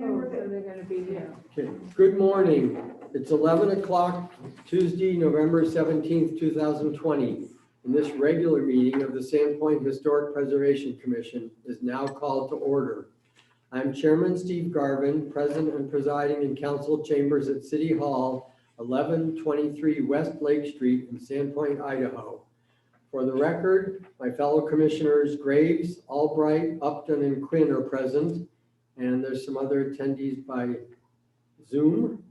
Oh, so they're gonna be here. Okay, good morning. It's 11 o'clock, Tuesday, November 17th, 2020. And this regular meeting of the Sandpoint Historic Preservation Commission is now called to order. I'm Chairman Steve Garvin, present and presiding in council chambers at City Hall, 1123 West Lake Street in Sandpoint, Idaho. For the record, my fellow commissioners Graves, Albright, Upton, and Quinn are present. And there's some other attendees by Zoom.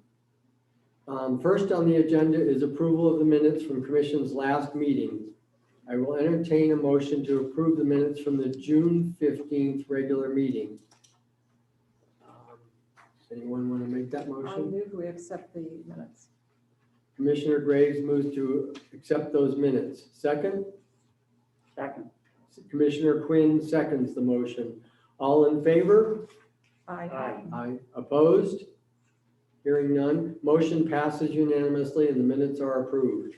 First on the agenda is approval of the minutes from Commission's last meeting. I will entertain a motion to approve the minutes from the June 15th regular meeting. Does anyone want to make that I'll motion? move we accept the minutes. Commissioner Graves moves to accept those minutes. Second? Second. Commissioner Quinn seconds the motion. All in favor? Aye. Aye. Opposed? Hearing none. Motion passes unanimously and the minutes are approved.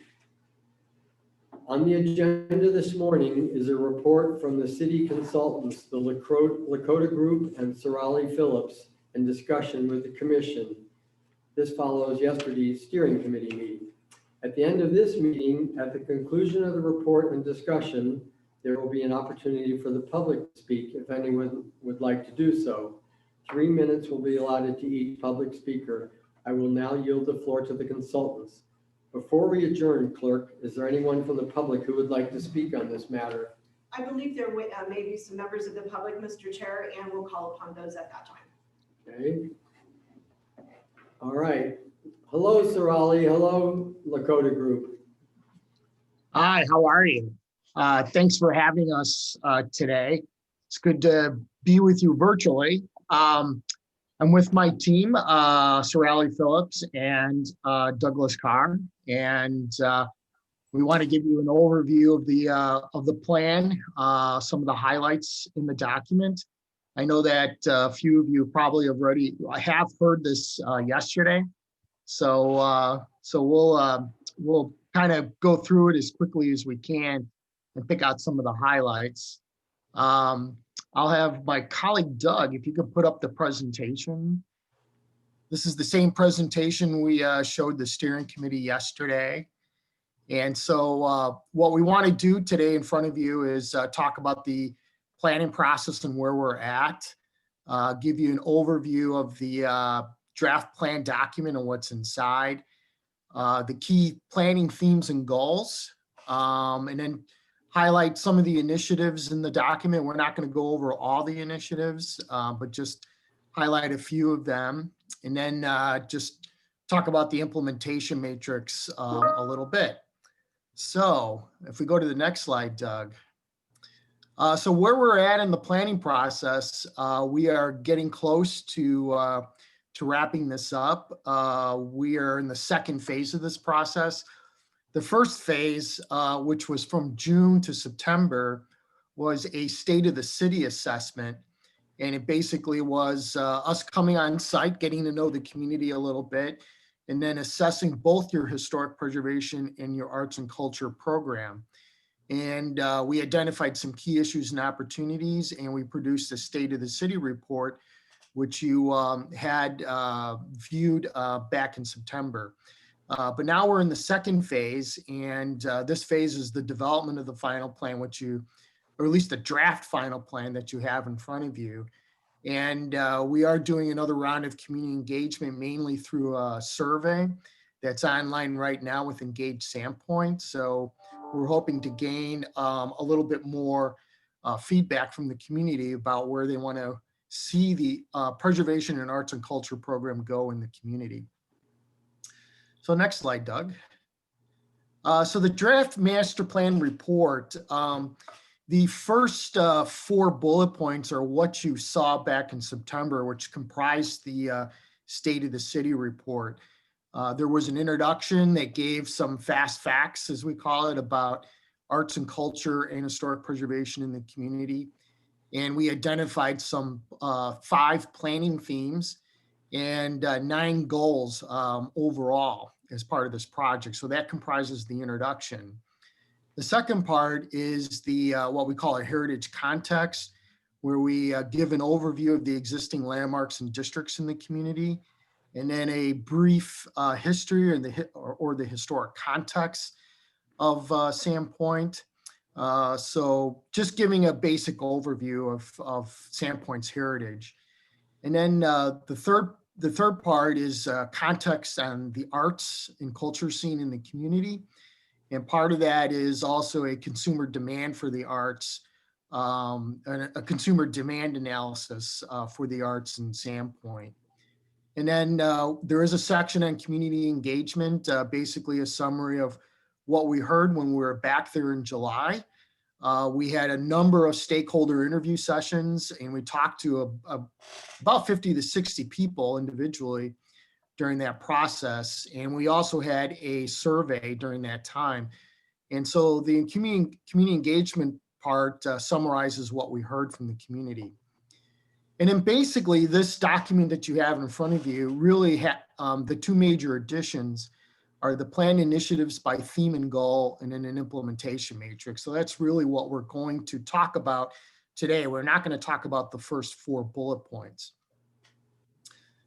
On the agenda this morning is a report from the city consultants, the Lakota Group and Sorali Phillips, and discussion with the commission. This follows yesterday's steering committee meeting. At the end of this meeting, at the conclusion of the report and discussion, there will be an opportunity for the public to speak if anyone would like to do so. 3 minutes will be allotted to each public speaker. I will now yield the floor to the consultants. Before we adjourn, clerk, is there anyone from the public who would like to speak on this matter? I believe there may be some members of the public, Mr. Chair, and we'll call upon those at that time. Okay. All right. Hello, Sorali. Hello, Lakota Group. Hi, how are you? Thanks for having us today. It's good to be with you virtually. I'm with my team, Sorali Phillips and Douglas Carr, and we want to give you an overview of the plan, some of the highlights in the document. I know that a few of you probably have heard this yesterday, so we'll kind of go through it as quickly as we can and pick out some of the highlights. I'll have my colleague Doug, if you could put up the presentation. This is the same presentation we showed the steering committee yesterday. And so what we want to do today in front of you is talk about the planning process and where we're at, give you an overview of the draft plan document and what's inside, the key planning themes and goals, and then highlight some of the initiatives in the document. We're not going to go over all the initiatives, but just highlight a few of them. And then just talk about the implementation matrix a little bit. So if we go to the next slide, Doug. So where we're at in the planning process, we are getting close to wrapping this up. We are in the second phase of this process. The first phase, which was from June to September, was a state of the city assessment. And it basically was us coming on site, getting to know the community a little bit, and then assessing both your historic preservation and your arts and culture program. And we identified some key issues and opportunities, and we produced a state of the city report, which you had viewed back in September. But now we're in the second phase, and this phase is the development of the final plan, or at least the draft final plan that you have in front of you. And we are doing another round of community engagement, mainly through a survey that's online right now with Engage Sandpoint. So we're hoping to gain a little bit more feedback from the community about where they want to see the preservation and arts and culture program go in the community. So next slide, Doug. So the draft master plan report, the first 4 bullet points are what you saw back in September, which comprised the State of the City report. There was an introduction that gave some fast facts, as we call it, about arts and culture and historic preservation in the community. And we identified some 5 planning themes and 9 goals overall as part of this project. So that comprises the introduction. The second part is the what we call a heritage context, where we give an overview of the existing landmarks and districts in the community, and then a brief history or the historic context of Sandpoint. So just giving a basic overview of Sandpoint's heritage. And then the third part is context on the arts and culture scene in the community. And part of that is also a consumer demand for the arts, and a consumer demand analysis for the arts in Sandpoint. And then there is a section on community engagement, basically a summary of what we heard when we were back there in July. We had a number of stakeholder interview sessions, and we talked to about 50 to 60 people individually during that process. And we also had a survey during that time. And so the community engagement part summarizes what we heard from the community. And then basically this document that you have in front of you really the two major additions are the planned initiatives by theme and goal, and then an implementation matrix. So that's really what we're going to talk about today. We're not going to talk about the first 4 bullet points.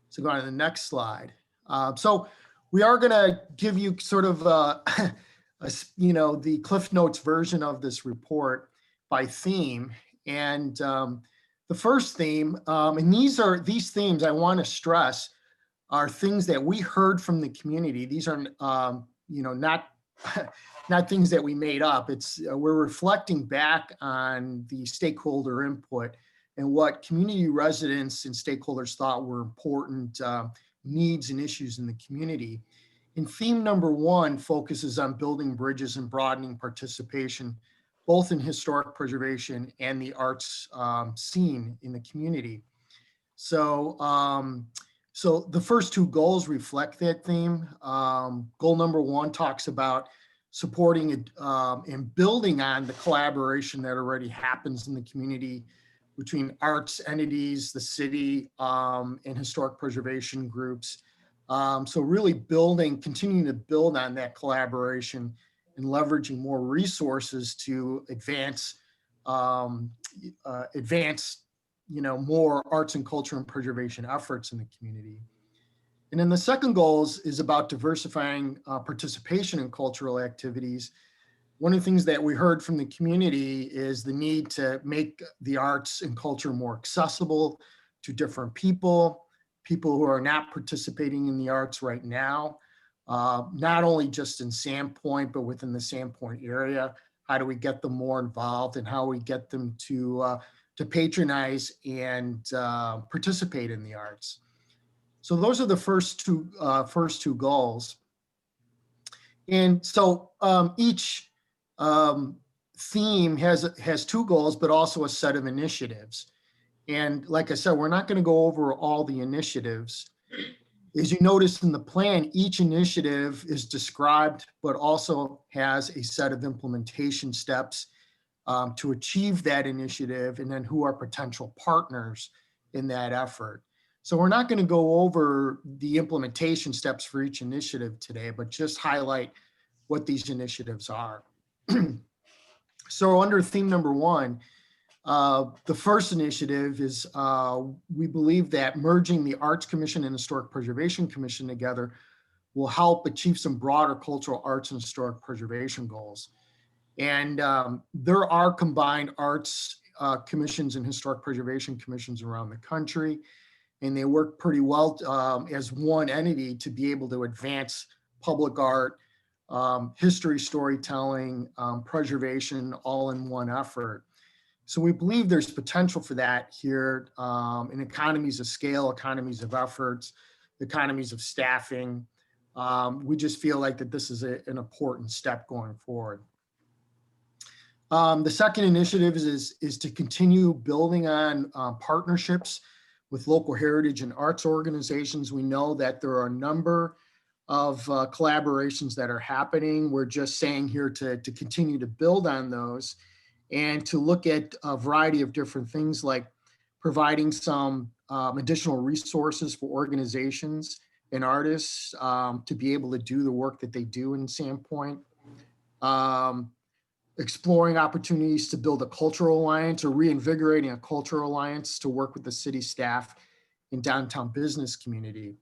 So go on to the next slide. So we are going to give you sort of the Cliff Notes version of this report by theme. And the first theme, and these themes I want to stress are things that we heard from the community. These are not things that we made up. It's we're reflecting back on the stakeholder input and what community residents and stakeholders thought were important needs and issues in the community. And theme number 1 focuses on building bridges and broadening participation, both in historic preservation and the arts scene in the community. So the first 2 goals reflect that theme. Goal number 1 talks about supporting and building on the collaboration that already happens in the community between arts entities, the city, and historic preservation groups. So really continuing to build on that collaboration and leveraging more resources to advance more arts and culture and preservation efforts in the community. And then the second goal is about diversifying participation in cultural activities. One of the things that we heard from the community is the need to make the arts and culture more accessible to different people who are not participating in the arts right now, not only just in Sandpoint, but within the Sandpoint area. How do we get them more involved, and how we get them to patronize and participate in the arts? So those are the first two goals. And so each theme has 2 goals, but also a set of initiatives. And like I said, we're not going to go over all the initiatives. As you notice in the plan, each initiative is described, but also has a set of implementation steps to achieve that initiative, and then who are potential partners in that effort. So we're not going to go over the implementation steps for each initiative today, but just highlight what these initiatives are. So under theme number 1, the first initiative is we believe that merging the Arts Commission and Historic Preservation Commission together will help achieve some broader cultural arts and historic preservation goals. And there are combined arts commissions and historic preservation commissions around the country, and they work pretty well as one entity to be able to advance public art, history, storytelling, preservation, all in one effort. So we believe there's potential for that here in economies of scale, economies of efforts, economies of staffing. We just feel like that this is an important step going forward. The second initiative is to continue building on partnerships with local heritage and arts organizations. We know that there are a number of collaborations that are happening. We're just saying here to continue to build on those and to look at a variety of different things, like providing some additional resources for organizations and artists to be able to do the work that they do in Sandpoint. exploring opportunities to build a cultural alliance or reinvigorating a cultural alliance to work with the city staff and downtown business community.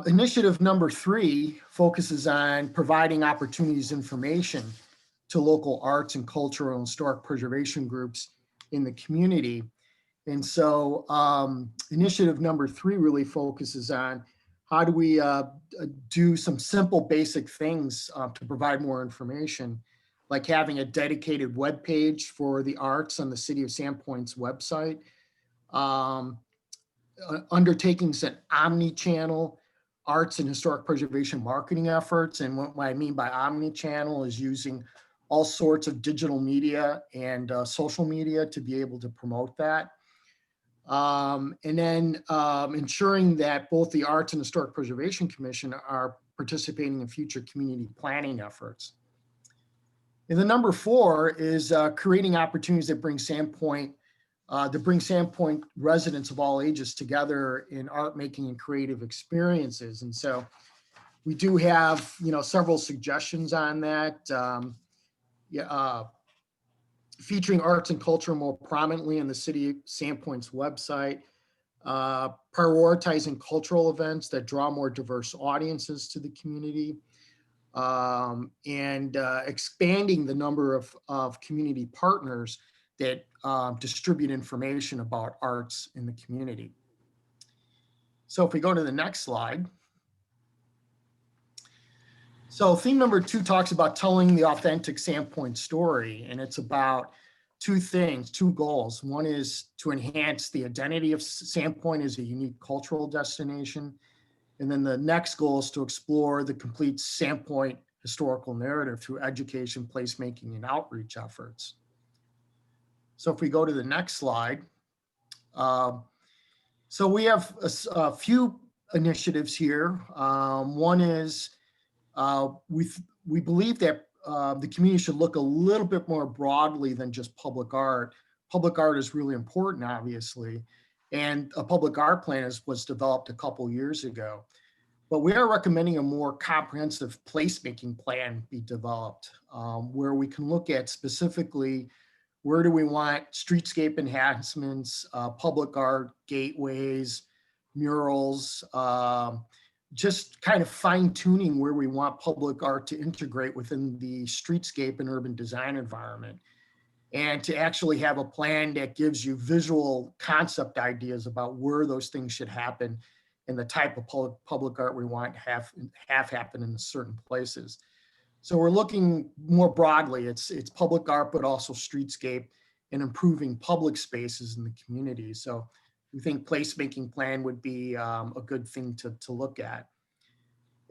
Initiative number 3 focuses on providing opportunities information to local arts and cultural and historic preservation groups in the community. And so initiative number 3 really focuses on how do we do some simple basic things to provide more information, like having a dedicated web page for the arts on the City of Sandpoint's website, undertakings an omni-channel arts and historic preservation marketing efforts. And what I mean by omni-channel is using all sorts of digital media and social media to be able to promote that. And then ensuring that both the Arts and Historic Preservation Commission are participating in future community planning efforts. And the number 4 is creating opportunities that bring Sandpoint residents of all ages together in art making and creative experiences. And so we do have, several suggestions on that. Featuring arts and culture more prominently on the City of Sandpoint's website, prioritizing cultural events that draw more diverse audiences to the community, and expanding the number of community partners that distribute information about arts in the community. So if we go to the next slide. So theme number 2 talks about telling the authentic Sandpoint story, and it's about 2 things, 2 goals. One is to enhance the identity of Sandpoint as a unique cultural destination. And then the next goal is to explore the complete Sandpoint historical narrative through education, placemaking, and outreach efforts. So if we go to the next slide. So we have a few initiatives here. One is we believe that the community should look a little bit more broadly than just public art. Public art is really important, obviously, and a public art plan was developed a couple years ago. But we are recommending a more comprehensive placemaking plan be developed, where we can look at specifically where do we want streetscape enhancements, public art, gateways, murals, just kind of fine tuning where we want public art to integrate within the streetscape and urban design environment. And to actually have a plan that gives you visual concept ideas about where those things should happen and the type of public art we want to have happen in certain places. So we're looking more broadly, it's public art, but also streetscape and improving public spaces in the community. So we think placemaking plan would be a good thing to look at.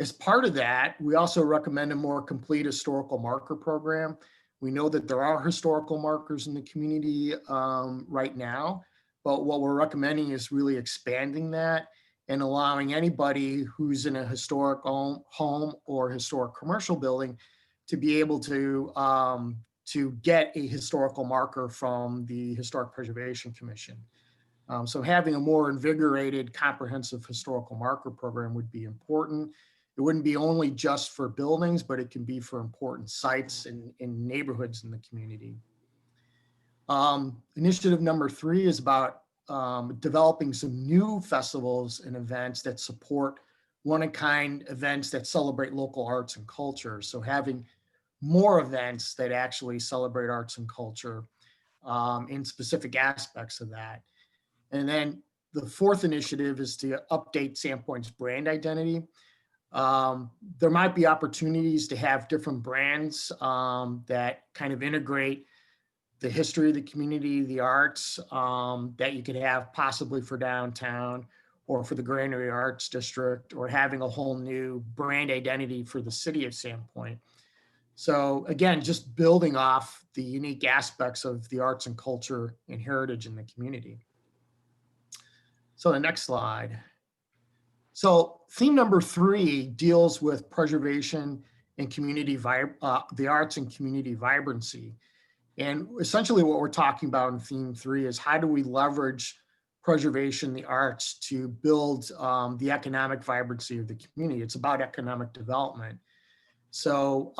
As part of that, we also recommend a more complete historical marker program. We know that there are historical markers in the community right now, but what we're recommending is really expanding that and allowing anybody who's in a historic home or historic commercial building to be able to get a historical marker from the Historic Preservation Commission. So having a more invigorated, comprehensive historical marker program would be important. It wouldn't be only just for buildings, but it can be for important sites and in neighborhoods in the community. Initiative number 3 is about developing some new festivals and events that support one-of-a-kind events that celebrate local arts and culture. So having more events that actually celebrate arts and culture in specific aspects of that. And then the 4th initiative is to update Sandpoint's brand identity. There might be opportunities to have different brands that kind of integrate the history of the community, the arts, that you could have possibly for downtown or for the Granary Arts District, or having a whole new brand identity for the city of Sandpoint. So again, just building off the unique aspects of the arts and culture and heritage in the community. So the next slide. So theme number 3 deals with preservation and community the arts and community vibrancy. And essentially what we're talking about in theme 3 is how do we leverage preservation, the arts, to build the economic vibrancy of the community. It's about economic development. So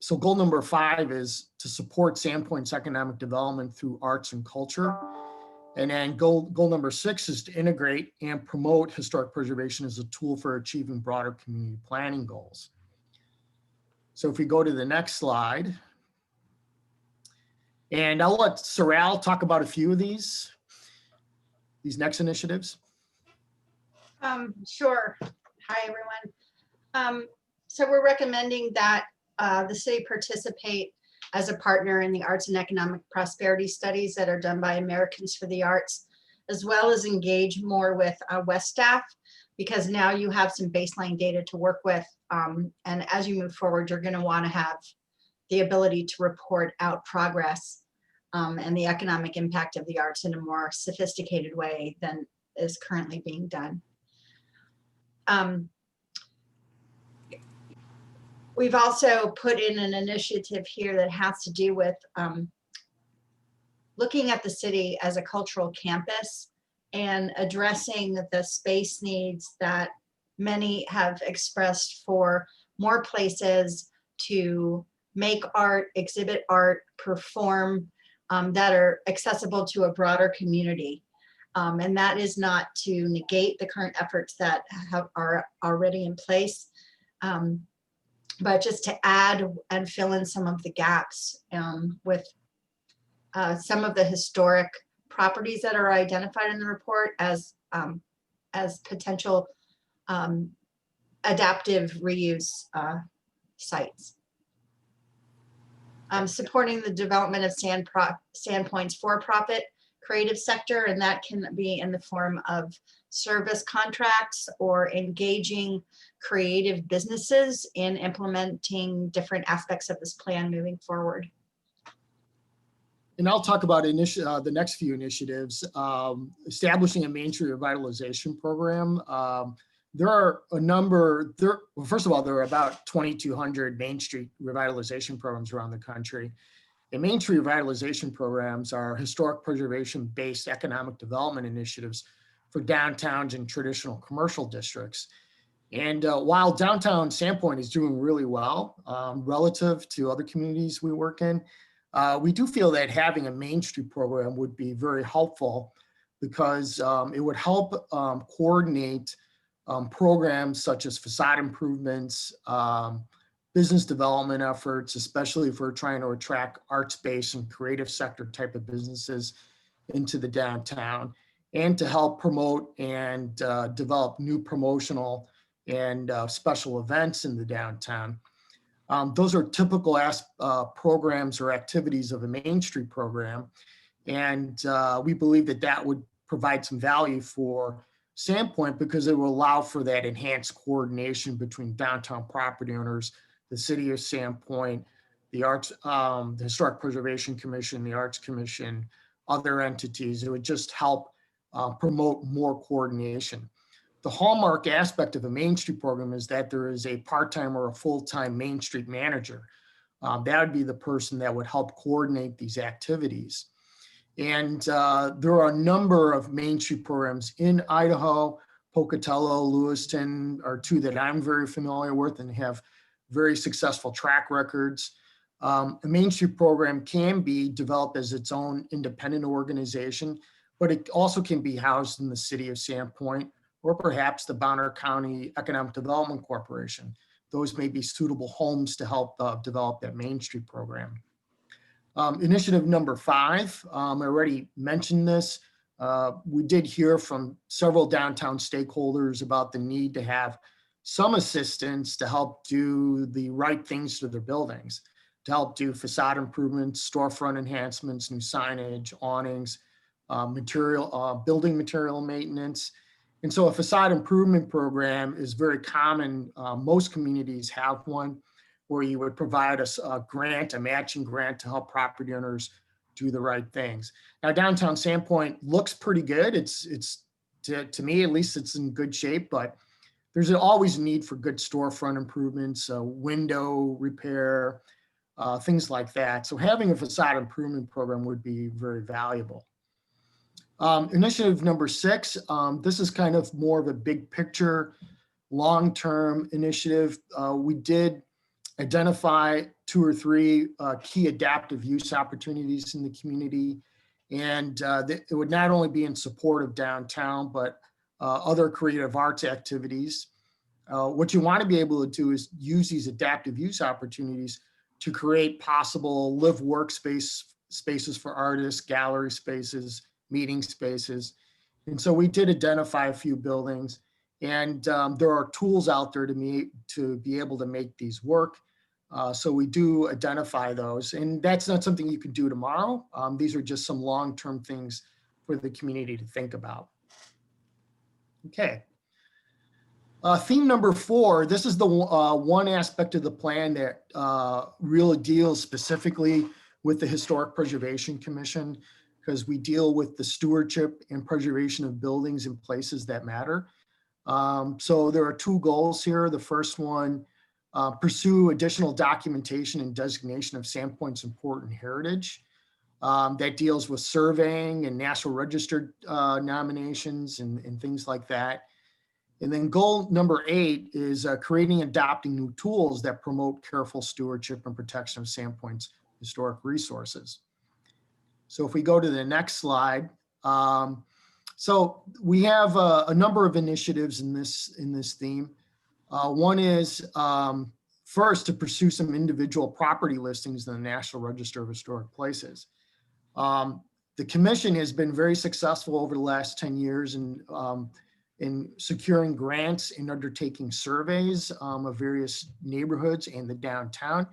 So goal number 5 is to support Sandpoint's economic development through arts and culture. And then goal number 6 is to integrate and promote historic preservation as a tool for achieving broader community planning goals. So if we go to the next slide, and I'll let Sorrel talk about a few of these next initiatives. Sure. Hi, everyone. So we're recommending that the city participate as a partner in the arts and economic prosperity studies that are done by Americans for the Arts, as well as engage more with West staff, because now you have some baseline data to work with. And as you move forward, you're going to want to have the ability to report out progress and the economic impact of the arts in a more sophisticated way than is currently being done. We've also put in an initiative here that has to do with looking at the city as a cultural campus and addressing the space needs that many have expressed for more places to make art, exhibit art, perform, that are accessible to a broader community. And that is not to negate the current efforts that are already in place, but just to add and fill in some of the gaps with some of the historic properties that are identified in the report as potential adaptive reuse sites. Supporting the development of Sandpoint's for-profit creative sector, and that can be in the form of service contracts or engaging creative businesses in implementing different aspects of this plan moving forward. And I'll talk about the next few initiatives. Establishing a Main Street revitalization program. There are a number, well, first of all, there are about 2,200 Main Street revitalization programs around the country. And Main Street revitalization programs are historic preservation-based economic development initiatives for downtowns and traditional commercial districts. And while downtown Sandpoint is doing really well relative to other communities we work in, we do feel that having a Main Street program would be very helpful because it would help coordinate programs such as facade improvements, business development efforts, especially if we're trying to attract arts-based and creative sector type of businesses into the downtown, and to help promote and develop new promotional and special events in the downtown. Those are typical programs or activities of a Main Street program. And we believe that that would provide some value for Sandpoint because it will allow for that enhanced coordination between downtown property owners, the city of Sandpoint, the Arts, the Historic Preservation Commission, the Arts Commission, other entities. It would just help promote more coordination. The hallmark aspect of a Main Street program is that there is a part-time or a full-time Main Street manager. That would be the person that would help coordinate these activities. And there are a number of Main Street programs in Idaho. Pocatello, Lewiston are two that I'm very familiar with and have very successful track records. A Main Street program can be developed as its own independent organization, but it also can be housed in the city of Sandpoint or perhaps the Bonner County Economic Development Corporation. Those may be suitable homes to help develop that Main Street program. Initiative number 5, I already mentioned this. We did hear from several downtown stakeholders about the need to have some assistance to help do the right things to their buildings, to help do facade improvements, storefront enhancements, new signage, awnings, building material maintenance. And so a facade improvement program is very common. Most communities have one where you would provide a grant, a matching grant to help property owners do the right things. Now, downtown Sandpoint looks pretty good. It's to me, at least it's in good shape, but there's always a need for good storefront improvements, window repair, things like that. So having a facade improvement program would be very valuable. Initiative number 6, this is kind of more of a big picture, long-term initiative. We did identify 2 or 3 key adaptive use opportunities in the community. And it would not only be in support of downtown, but other creative arts activities. What you want to be able to do is use these adaptive use opportunities to create possible live workspace spaces for artists, gallery spaces, meeting spaces. And so we did identify a few buildings, and there are tools out there to be able to make these work. So we do identify those, and that's not something you can do tomorrow. These are just some long-term things for the community to think about. Okay. Theme number 4, this is the one aspect of the plan that really deals specifically with the Historic Preservation Commission, because we deal with the stewardship and preservation of buildings and places that matter. So there are 2 goals here. The first one, pursue additional documentation and designation of Sandpoint's important heritage. That deals with surveying and National Register nominations and things like that. And then goal number 8 is creating and adopting new tools that promote careful stewardship and protection of Sandpoint's historic resources. So if we go to the next slide, so we have a number of initiatives in this theme. One is first to pursue some individual property listings in the National Register of Historic Places. The commission has been very successful over the last 10 years in securing grants and undertaking surveys of various neighborhoods and the downtown.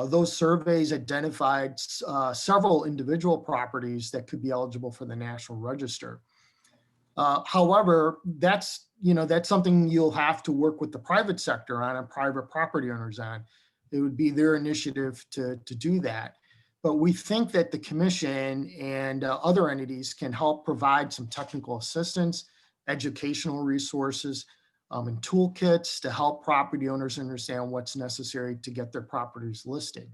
Those surveys identified several individual properties that could be eligible for the National Register. However, that's something you'll have to work with the private sector on and private property owners on. It would be their initiative to do that. But we think that the commission and other entities can help provide some technical assistance, educational resources, and toolkits to help property owners understand what's necessary to get their properties listed.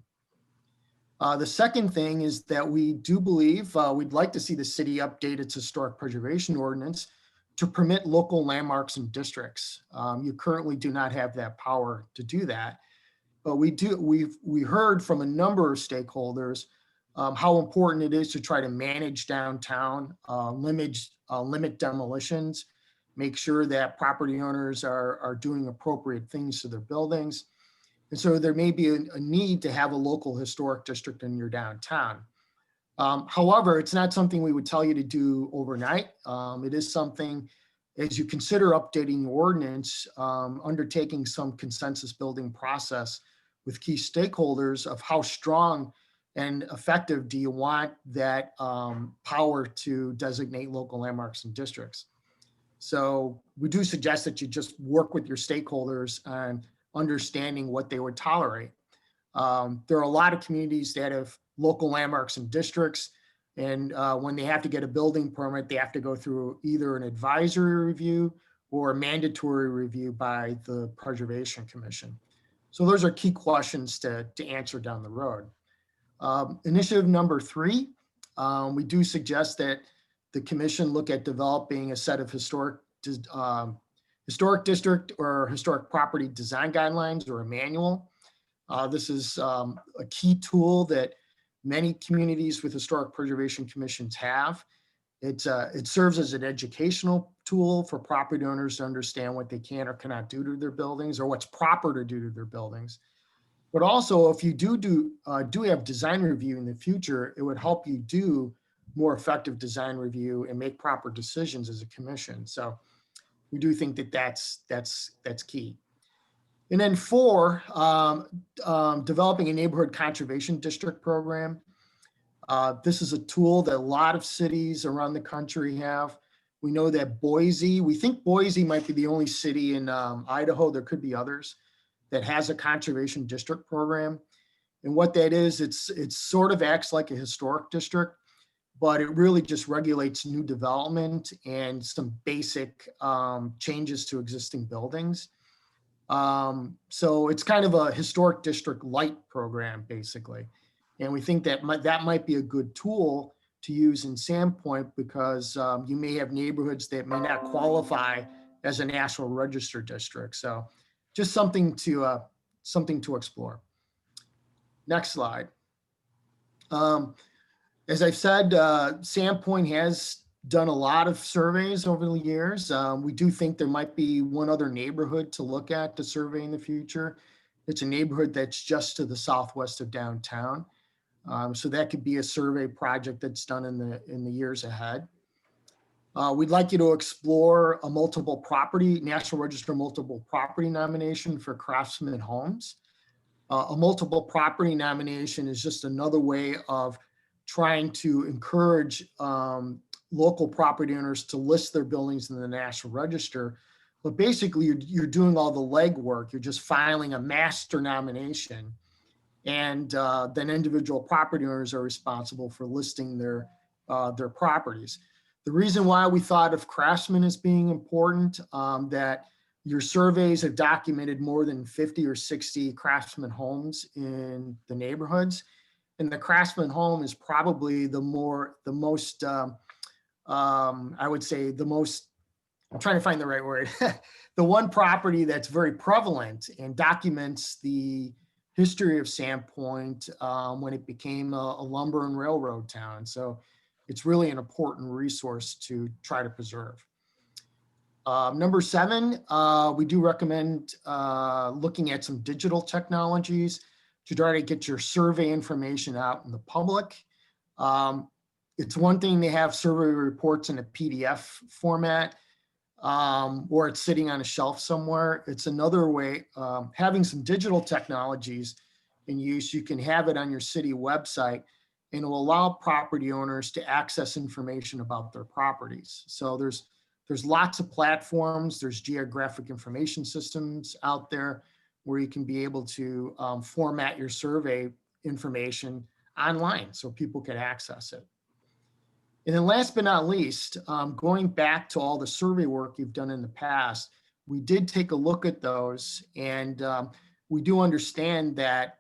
The second thing is that we do believe we'd like to see the city update its historic preservation ordinance to permit local landmarks and districts. You currently do not have that power to do that, but we heard from a number of stakeholders how important it is to try to manage downtown, limit demolitions, make sure that property owners are doing appropriate things to their buildings. And so there may be a need to have a local historic district in your downtown. However, it's not something we would tell you to do overnight. It is something, as you consider updating your ordinance, undertaking some consensus building process with key stakeholders of how strong and effective do you want that power to designate local landmarks and districts. So we do suggest that you just work with your stakeholders on understanding what they would tolerate. There are a lot of communities that have local landmarks and districts, and when they have to get a building permit, they have to go through either an advisory review or a mandatory review by the Preservation Commission. So those are key questions to answer down the road. Initiative number 3, we do suggest that the commission look at developing a set of historic district or historic property design guidelines or a manual. This is a key tool that many communities with historic preservation commissions have. It serves as an educational tool for property owners to understand what they can or cannot do to their buildings or what's proper to do to their buildings. But also, if you do have design review in the future, it would help you do more effective design review and make proper decisions as a commission. So we do think that that's key. And then 4, developing a neighborhood conservation district program. This is a tool that a lot of cities around the country have. We know that we think Boise might be the only city in Idaho, there could be others, that has a conservation district program. And what that is, it sort of acts like a historic district, but it really just regulates new development and some basic changes to existing buildings. So it's kind of a historic district light program, basically. And we think that might be a good tool to use in Sandpoint because you may have neighborhoods that may not qualify as a National Register district. So just something to something to explore. Next slide. As I've said, Sandpoint has done a lot of surveys over the years. We do think there might be one other neighborhood to look at to survey in the future. It's a neighborhood that's just to the southwest of downtown. So that could be a survey project that's done in the years ahead. We'd like you to explore a multiple property, National Register multiple property nomination for Craftsman Homes. A multiple property nomination is just another way of trying to encourage local property owners to list their buildings in the National Register. But basically, you're doing all the legwork. You're just filing a master nomination. And then individual property owners are responsible for listing their properties. The reason why we thought of Craftsman as being important, that your surveys have documented more than 50 or 60 Craftsman homes in the neighborhoods. And the Craftsman home is probably the most, I would say the most, I'm trying to find the right word, the one property that's very prevalent and documents the history of Sandpoint when it became a lumber and railroad town. So it's really an important resource to try to preserve. Number 7, we do recommend looking at some digital technologies to try to get your survey information out in the public. It's one thing to have survey reports in a PDF format, or it's sitting on a shelf somewhere. It's another way, having some digital technologies in use, you can have it on your city website, and it will allow property owners to access information about their properties. So there's lots of platforms, there's geographic information systems out there where you can be able to format your survey information online so people can access it. And then last but not least, going back to all the survey work you've done in the past, we did take a look at those, and we do understand that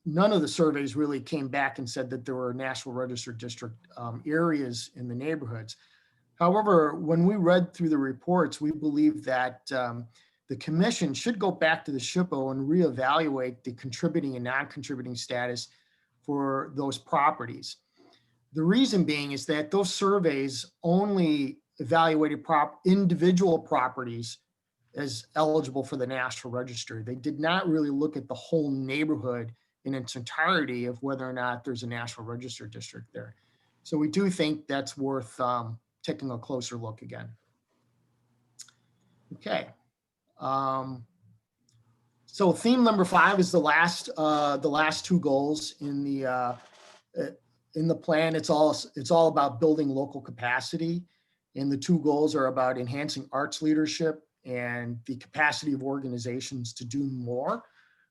none of the surveys really came back and said that there were National Register District areas in the neighborhoods. However, when we read through the reports, we believe that the commission should go back to the SHPO and reevaluate the contributing and non-contributing status for those properties. The reason being is that those surveys only evaluated individual properties as eligible for the National Register. They did not really look at the whole neighborhood in its entirety of whether or not there's a National Register district there. So we do think that's worth taking a closer look again. Okay. So theme number 5 is the last 2 goals in the plan. It's all about building local capacity, and the 2 goals are about enhancing arts leadership and the capacity of organizations to do more.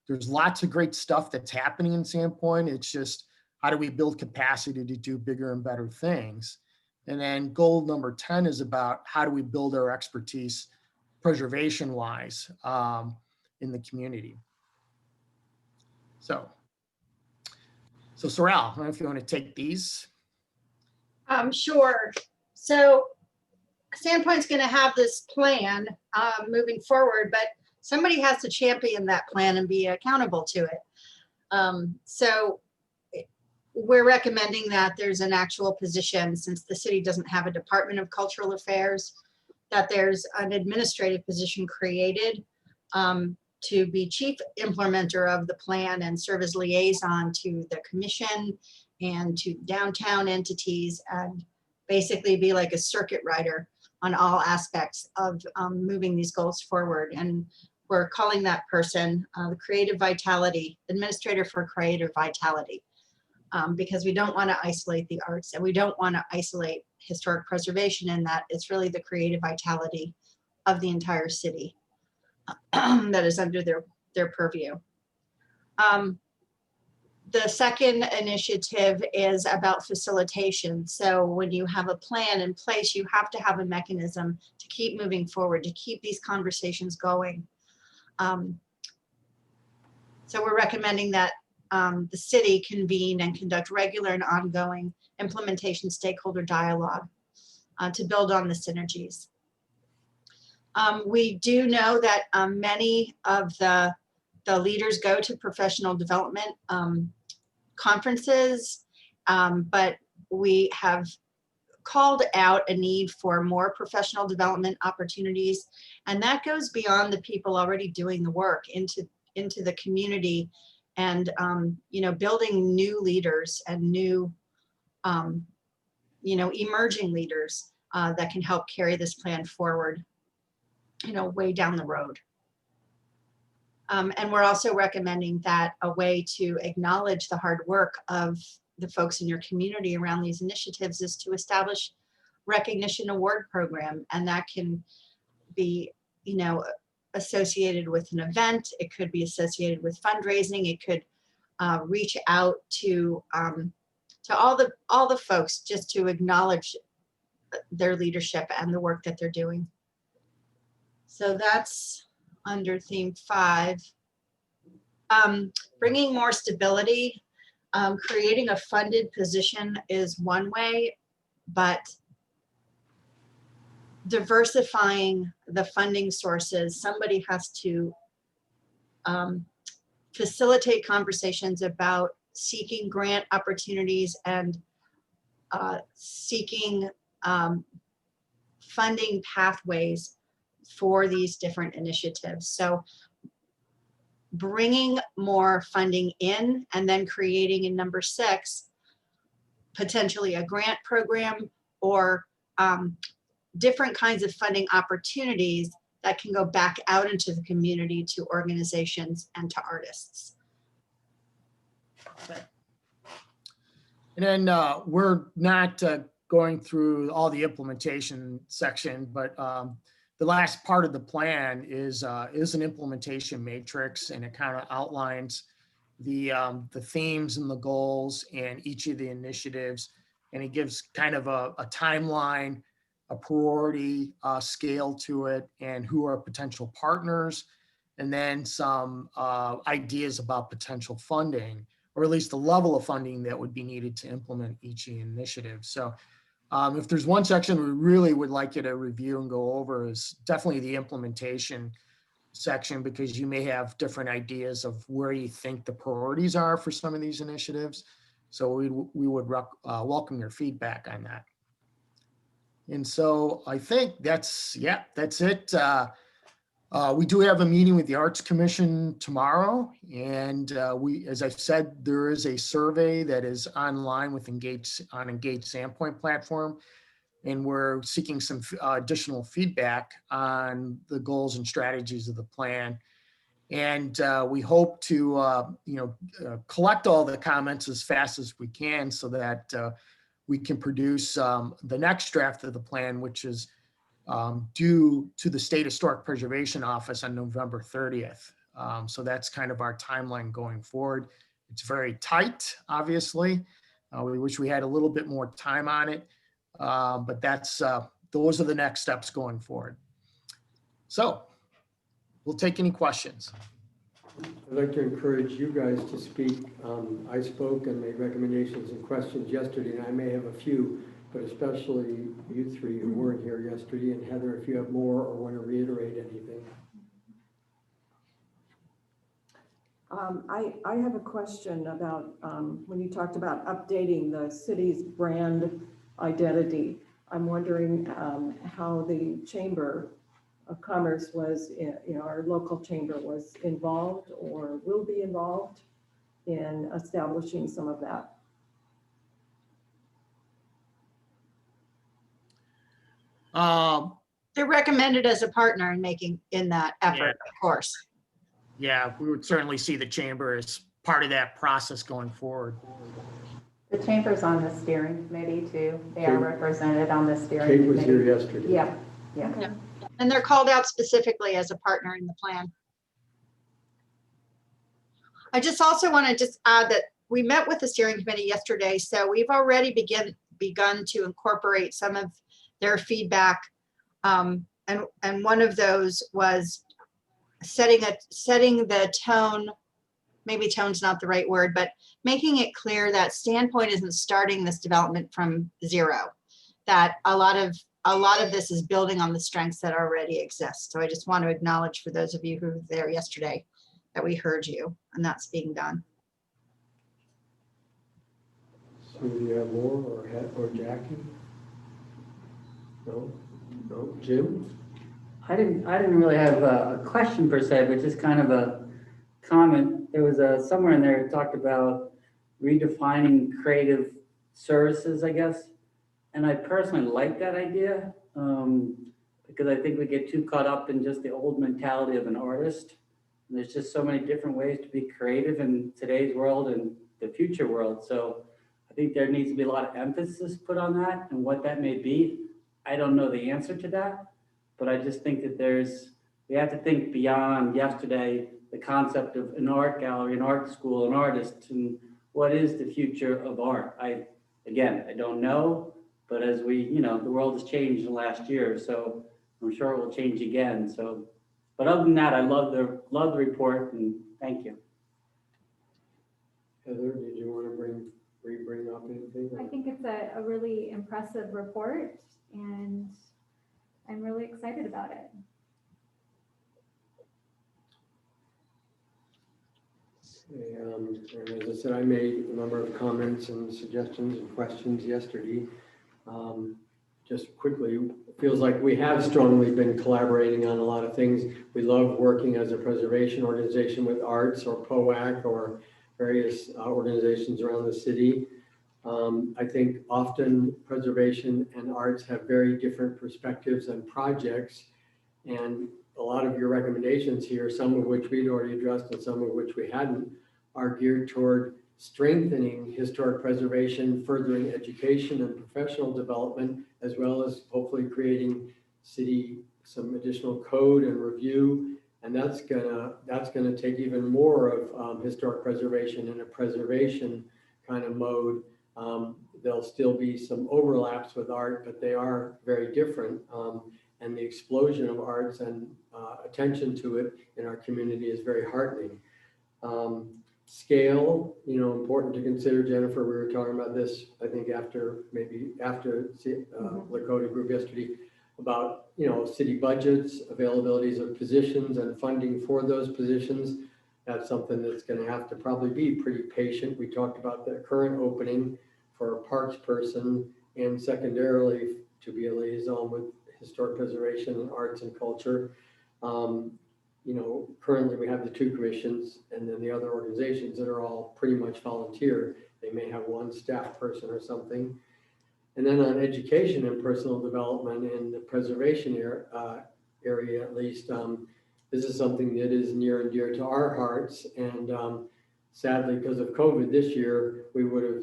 There's lots of great stuff that's happening in Sandpoint. It's just, how do we build capacity to do bigger and better things? And then goal number 10 is about how do we build our expertise preservation wise in the community. So Sorrel, I don't know if you want to take these. Sure. So Sandpoint's going to have this plan moving forward, but somebody has to champion that plan and be accountable to it. So we're recommending that there's an actual position, since the city doesn't have a Department of Cultural Affairs, that there's an administrative position created to be chief implementer of the plan and serve as liaison to the commission and to downtown entities, and basically be like a circuit rider on all aspects of moving these goals forward. And we're calling that person the Creative Vitality, Administrator for Creative Vitality, because we don't want to isolate the arts, and we don't want to isolate historic preservation, in that it's really the creative vitality of the entire city that is under their purview. The second initiative is about facilitation. So when you have a plan in place, you have to have a mechanism to keep moving forward, to keep these conversations going. So we're recommending that the city convene and conduct regular and ongoing implementation stakeholder dialogue to build on the synergies. We do know that many of the the leaders go to professional development conferences, but we have called out a need for more professional development opportunities. And that goes beyond the people already doing the work into the community and, building new leaders and new, emerging leaders that can help carry this plan forward, way down the road. And we're also recommending that a way to acknowledge the hard work of the folks in your community around these initiatives is to establish recognition award program. And that can be, associated with an event. It could be associated with fundraising. It could reach out to all the folks just to acknowledge their leadership and the work that they're doing. So that's under theme 5. Bringing more stability. Creating a funded position is one way, but diversifying the funding sources, somebody has to facilitate conversations about seeking grant opportunities and seeking funding pathways for these different initiatives. So bringing more funding in and then creating in number 6, potentially a grant program or different kinds of funding opportunities that can go back out into the community to organizations and to artists. And then we're not going through all the implementation section, but the last part of the plan is an implementation matrix, and it kind of outlines the themes and the goals and each of the initiatives, and it gives kind of a timeline, a priority scale to it, and who are potential partners, and then some ideas about potential funding, or at least the level of funding that would be needed to implement each initiative. So if there's one section we really would like you to review and go over, is definitely the implementation section, because you may have different ideas of where you think the priorities are for some of these initiatives. So we would welcome your feedback on that. And so I think that's it. We do have a meeting with the Arts Commission tomorrow. And as I've said, there is a survey that is online with Engage Sandpoint platform. And we're seeking some additional feedback on the goals and strategies of the plan. And we hope to, collect all the comments as fast as we can so that we can produce the next draft of the plan, which is due to the State Historic Preservation Office on November 30th. So that's kind of our timeline going forward. It's very tight, obviously. We wish we had a little bit more time on it, but those are the next steps going forward. So we'll take any questions. I'd like to encourage you guys to speak. I spoke and made recommendations and questions yesterday, and I may have a few, but especially you three who weren't here yesterday, and Heather, if you have more or want to reiterate anything. I have a question about when you talked about updating the city's brand identity. I'm wondering how the Chamber of Commerce was, our local chamber was involved or will be involved in establishing some of that. They're recommended as a partner in that effort, of course. Yeah, we would certainly see the chamber as part of that process going forward. The chamber's on the steering committee too. They are Kate- represented on the steering Kate committee. was here yesterday. Yeah. And they're called out specifically as a partner in the plan. I just also want to add that we met with the steering committee yesterday, so we've already begun to incorporate some of their feedback. And one of those was setting the tone, maybe tone's not the right word, but making it clear that Sandpoint isn't starting this development from zero, that a lot of this is building on the strengths that already exist. So I just want to acknowledge, for those of you who were there yesterday, that we heard you, and that's being done. So do you have more, or Jackie? No? No? Jim? I didn't really have a question per se, but just kind of a comment. There was somewhere in there it talked about redefining creative services, I guess. And I personally like that idea because I think we get too caught up in just the old mentality of an artist. And there's just so many different ways to be creative in today's world and the future world. So I think there needs to be a lot of emphasis put on that and what that may be. I don't know the answer to that, but I just think that we have to think beyond yesterday, the concept of an art gallery, an art school, an artist, and what is the future of art? I don't know, but as the world has changed in the last year, so I'm sure it will change again. So, but other than that, I love the report, and thank you. Heather, did you want to bring up anything? I think it's a really impressive report, and I'm really excited about it. And as I said, I made a number of comments and suggestions and questions yesterday. Just quickly, it feels like we have strongly been collaborating on a lot of things. We love working as a preservation organization with arts or POAC or various organizations around the city. I think often preservation and arts have very different perspectives and projects, and a lot of your recommendations here, some of which we'd already addressed and some of which we hadn't, are geared toward strengthening historic preservation, furthering education and professional development, as well as hopefully creating some additional code and review. And that's gonna take even more of historic preservation in a preservation kind of mode. There'll still be some overlaps with art, but they are very different. And the explosion of arts and attention to it in our community is very heartening. Scale, important to consider. Jennifer, we were talking about this, I think after Lakota group yesterday, about, city budgets, availabilities of positions and funding for those positions. That's something that's going to have to probably be pretty patient. We talked about the current opening for a parks person, and secondarily to be a liaison with historic preservation and arts and culture. Currently we have the two commissions and then the other organizations that are all pretty much volunteer. They may have one staff person or something. And then on education and personal development in the preservation area, at least, this is something that is near and dear to our hearts. And sadly, because of COVID this year,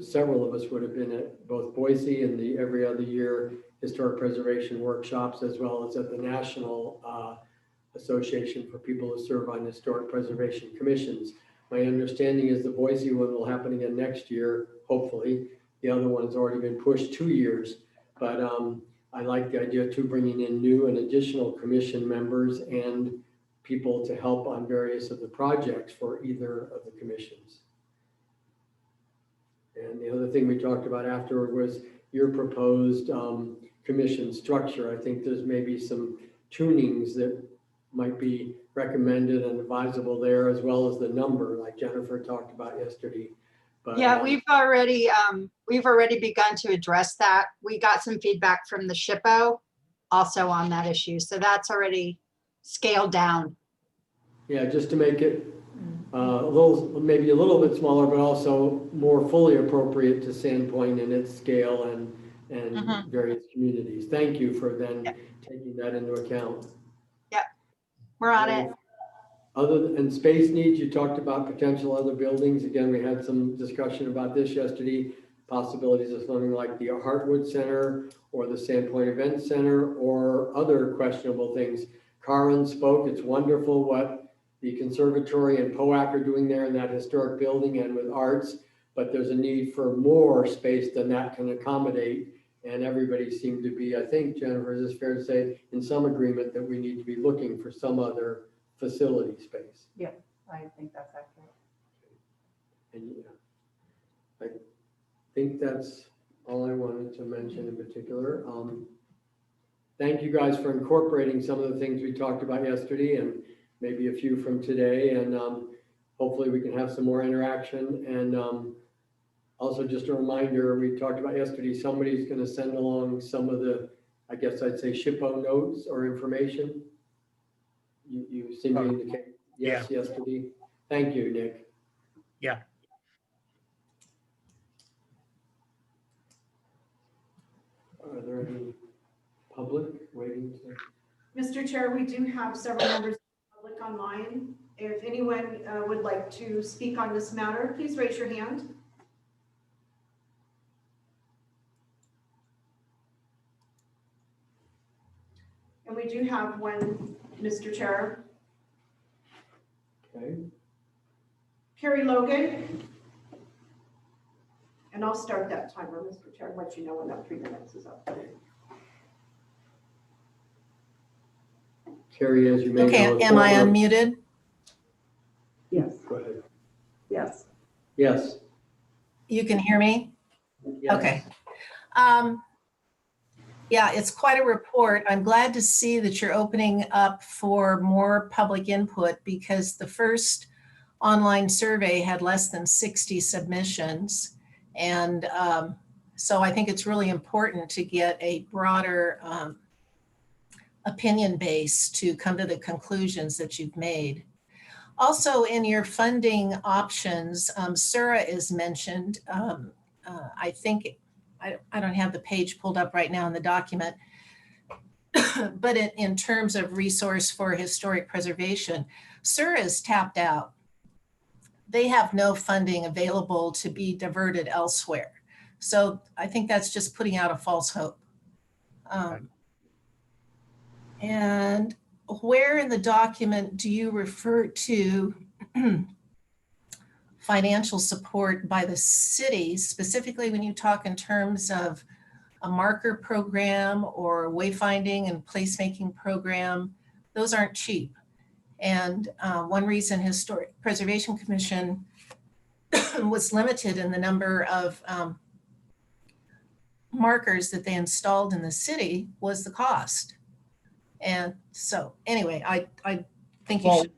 several of us would have been at both Boise and the every other year historic preservation workshops, as well as at the National Association for people who serve on historic preservation commissions. My understanding is the Boise one will happen again next year, hopefully. The other one has already been pushed 2 years, but I like the idea too, bringing in new and additional commission members and people to help on various of the projects for either of the commissions. And the other thing we talked about afterward was your proposed commission structure. I think there's maybe some tunings that might be recommended and advisable there, as well as the number like Jennifer talked about yesterday. But, Yeah, we've already begun to address that. We got some feedback from the SHPO also on that issue. So that's already scaled down. Yeah, just to make it maybe a little bit smaller, but also more fully appropriate to Sandpoint and its scale and various communities. Thank you for then taking that into account. We're on it. And space needs, you talked about potential other buildings. Again, we had some discussion about this yesterday. Possibilities of something like the Heartwood Center or the Sandpoint Event Center or other questionable things. Karin spoke. It's wonderful what the conservatory and POAC are doing there in that historic building and with arts, but there's a need for more space than that can accommodate. And everybody seemed to be, I think, Jennifer, is it fair to say, in some agreement that we need to be looking for some other facility space. Yeah, I think that's accurate. And I think that's all I wanted to mention in particular. Thank you guys for incorporating some of the things we talked about yesterday and maybe a few from today. And hopefully we can have some more interaction. And also just a reminder, we talked about yesterday, somebody's going to send along some of the, I guess I'd say SHPO notes or information. You seem to indicate yes yesterday. Thank you, Nick. Yeah. Are there any public waiting to? Mr. Chair, we do have several members of the public online. If anyone would like to speak on this matter, please raise your hand. And we do have one, Mr. Chair. Okay. Carrie Logan. And I'll start that timer, Mr. Chair, and let you know when that 3 minutes is up. Carrie, as you may know. Okay, am I unmuted? Yes, Go ahead. yes. Yes. You can hear me? Yes. Okay. Yeah, it's quite a report. I'm glad to see that you're opening up for more public input because the first online survey had less than 60 submissions. And so I think it's really important to get a broader opinion base to come to the conclusions that you've made. Also, in your funding options, SURA is mentioned. I think, I don't have the page pulled up right now in the document, but in terms of resource for historic preservation, SURA is tapped out. They have no funding available to be diverted elsewhere. So I think that's just putting out a false hope. And where in the document do you refer to financial support by the city, specifically when you talk in terms of a marker program or wayfinding and placemaking program? Those aren't cheap. And one reason Historic Preservation Commission was limited in the number of markers that they installed in the city was the cost. And so anyway, I think you should.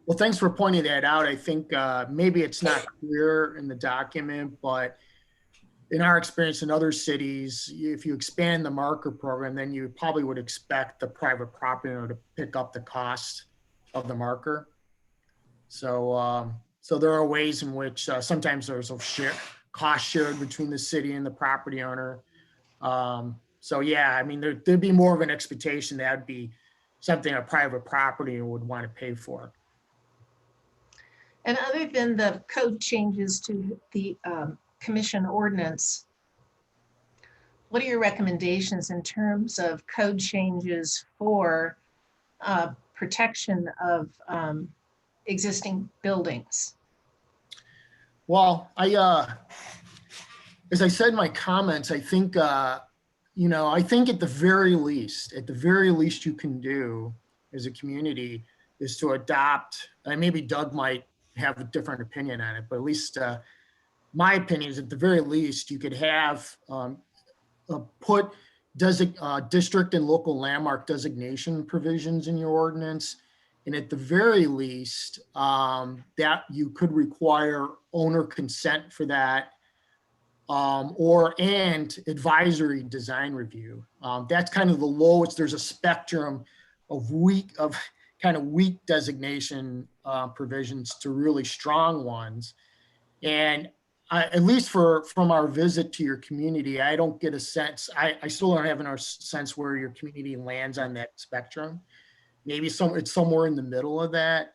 Well, thanks for pointing that out. I think maybe it's not clear in the document, but in our experience in other cities, if you expand the marker program, then you probably would expect the private property owner to pick up the cost of the marker. So, so there are ways in which sometimes there's a cost shared between the city and the property owner. So yeah, I mean, there'd be more of an expectation that would be something a private property would want to pay for. And other than the code changes to the commission ordinance, what are your recommendations in terms of code changes for protection of existing buildings? Well, as I said in my comments, I think, I think at the very least you can do as a community is to adopt, and maybe Doug might have a different opinion on it, but at least my opinion is at the very least you could have put district and local landmark designation provisions in your ordinance. And at the very least, that you could require owner consent for that, and advisory design review. That's kind of the lowest. There's a spectrum of weak designation provisions to really strong ones. And at least from our visit to your community, I don't get a sense, I still don't have a sense where your community lands on that spectrum. Maybe it's somewhere in the middle of that.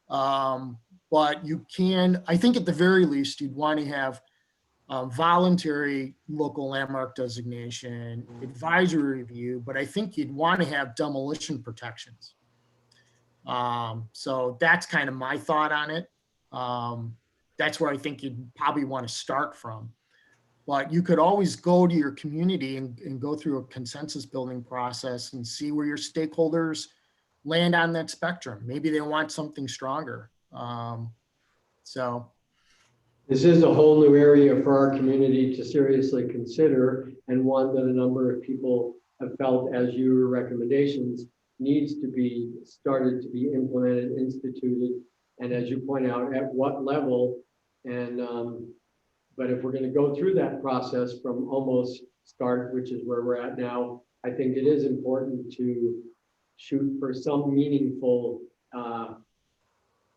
But you can, I think at the very least, you'd want to have voluntary local landmark designation, advisory review, but I think you'd want to have demolition protections. So that's kind of my thought on it. That's where I think you'd probably want to start from. But you could always go to your community and go through a consensus building process and see where your stakeholders land on that spectrum. Maybe they want something stronger. So. This is a whole new area for our community to seriously consider, and one that a number of people have felt, as your recommendations, needs to be started to be implemented, instituted, and as you point out, at what level. And, but if we're going to go through that process from almost start, which is where we're at now, I think it is important to shoot for some meaningful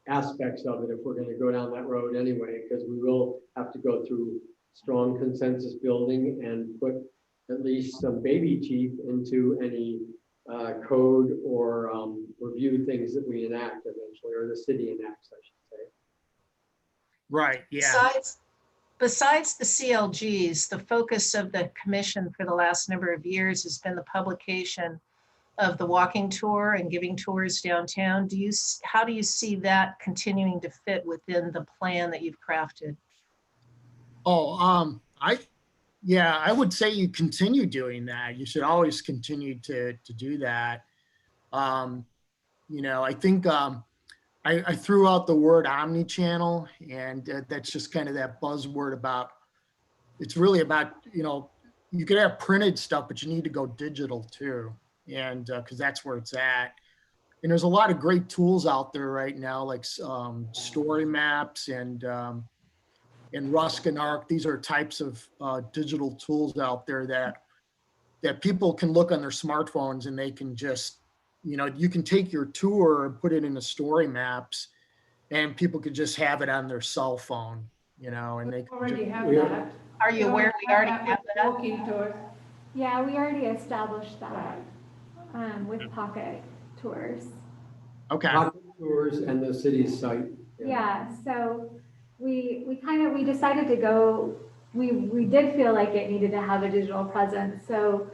aspects of it if we're going to go down that road anyway, because we will have to go through strong consensus building and put at least some baby teeth into any code or review things that we enact eventually, or the city enacts, I should say. Right, yeah. Besides the CLGs, the focus of the commission for the last number of years has been the publication of the walking tour and giving tours downtown. How do you see that continuing to fit within the plan that you've crafted? Oh, I would say you continue doing that. You should always continue to do that. I think I threw out the word omni-channel, and that's just kind of that buzzword about, it's really about, you could have printed stuff, but you need to go digital too. And because that's where it's at. And there's a lot of great tools out there right now, like story maps and Rusk and Arc. These are types of digital tools out there that people can look on their smartphones, and they can just, you can take your tour and put it into story maps, and people could just have it on their cell phone, and they Already have we are- that. Are you aware we already have that? Walking tours. Yeah, we already established that with pocket tours. Okay. Pocket tours and the city's site. Yeah, so we decided to go, we did feel like it needed to have a digital presence. So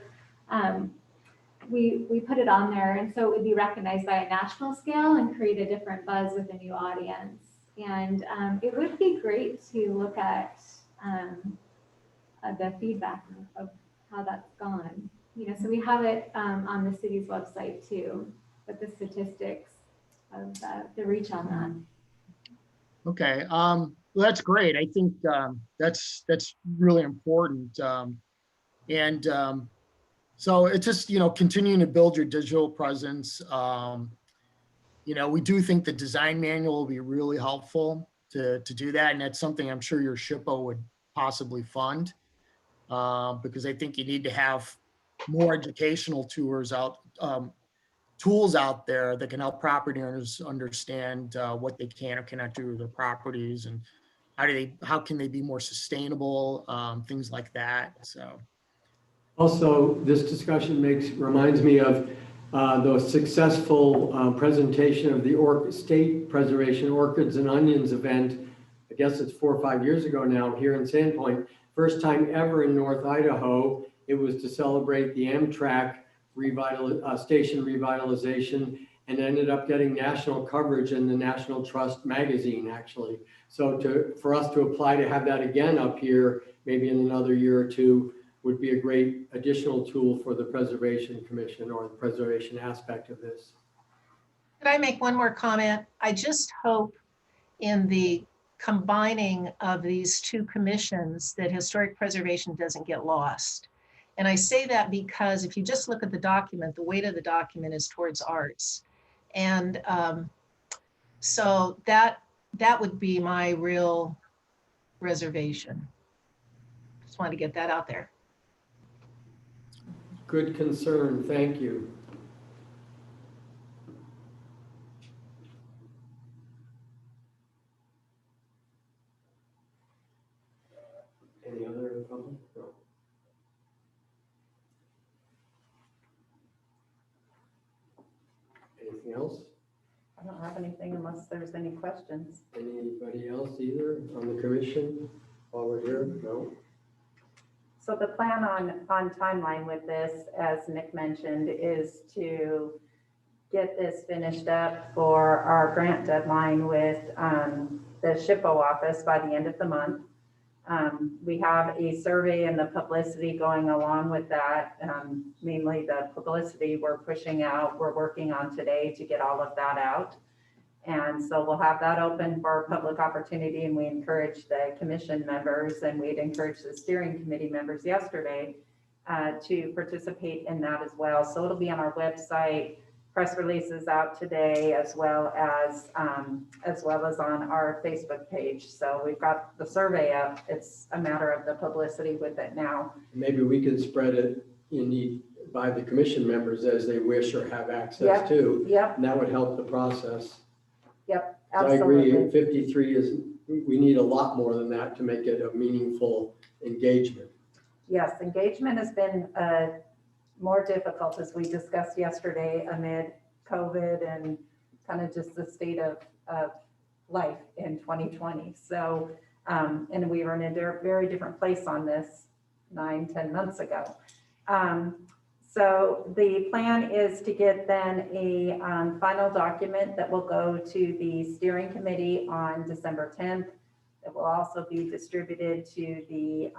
we put it on there, and so it would be recognized by a national scale and create a different buzz with a new audience. And it would be great to look at the feedback of how that's gone. So we have it on the city's website too, but the statistics of the reach on that. Okay. Well, that's great. I think that's really important. So it's just, continuing to build your digital presence. We do think the design manual will be really helpful to do that. And that's something I'm sure your SHPO would possibly fund, because I think you need to have more educational tools out there that can help property owners understand what they can or cannot do with their properties, and how can they be more sustainable, things like that. So. Also, this discussion reminds me of the successful presentation of the State Preservation Orchids and Onions event. I guess it's 4 or 5 years ago now here in Sandpoint. First time ever in North Idaho. It was to celebrate the Amtrak station revitalization, and ended up getting national coverage in the National Trust magazine, actually. So for us to apply to have that again up here, maybe in another year or two, would be a great additional tool for the Preservation Commission, or the preservation aspect of this. Could I make one more comment? I just hope in the combining of these two commissions that historic preservation doesn't get lost. And I say that because if you just look at the document, the weight of the document is towards arts. And so that would be my real reservation. Just wanted to get that out there. Good concern, thank you. Any other public? No. Anything else? I don't have anything unless there's any questions. Anybody else either on the commission while we're here? No? So the plan on timeline with this, as Nick mentioned, is to get this finished up for our grant deadline with the SHPO office by the end of the month. We have a survey and the publicity going along with that. Mainly the publicity we're pushing out, we're working on today to get all of that out. And so we'll have that open for public opportunity, and we encourage the commission members, and we'd encourage the steering committee members yesterday to participate in that as well. So it'll be on our website press releases out today, as well as on our Facebook page. So we've got the survey up. It's a matter of the publicity with it now. Maybe we can spread it by the commission members as they wish or have access to. Yep, And that would help the process. yep, So I agree, absolutely. 53 we need a lot more than that to make it a meaningful engagement. Yes, engagement has been more difficult, as we discussed yesterday, amid COVID and kind of just the state of life in 2020. So, and we were in a very different place on this 9-10 months ago. So the plan is to get then a final document that will go to the steering committee on December 10th. It will also be distributed to the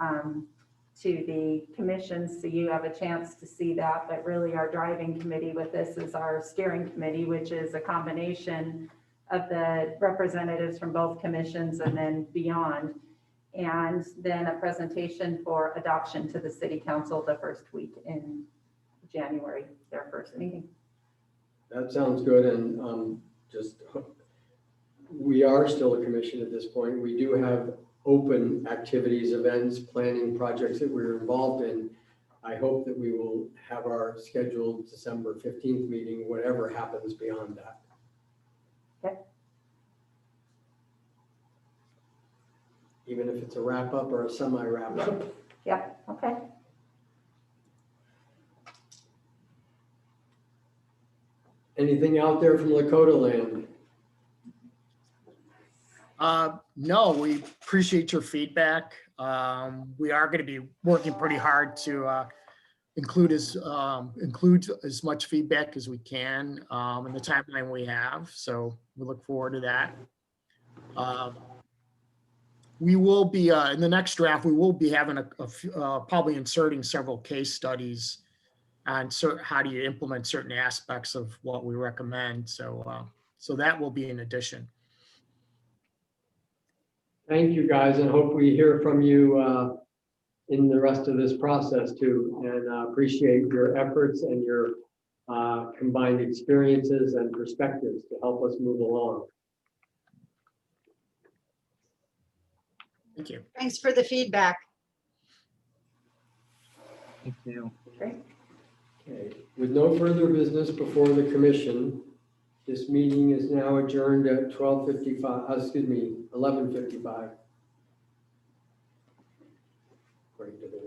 commissions, so you have a chance to see that. But really, our driving committee with this is our steering committee, which is a combination of the representatives from both commissions and then beyond. And then a presentation for adoption to the city council the first week in January, their first meeting. That sounds good. And we are still a commission at this point. We do have open activities, events, planning projects that we're involved in. I hope that we will have our scheduled December 15th meeting, whatever happens beyond that. Okay. Even if it's a wrap up or a semi wrap up. Yep, okay. Anything out there from Lakota land? No, we appreciate your feedback. We are going to be working pretty hard to include as much feedback as we can in the timeline we have. So we look forward to that. We will be in the next draft. We will be having probably inserting several case studies on how do you implement certain aspects of what we recommend. So that will be an addition. Thank you, guys, and hope we hear from you in the rest of this process too. And appreciate your efforts and your combined experiences and perspectives to help us move along. Thank you. Thanks for the feedback. Thank you. Great. Okay, with no further business before the commission, this meeting is now adjourned at 11:55.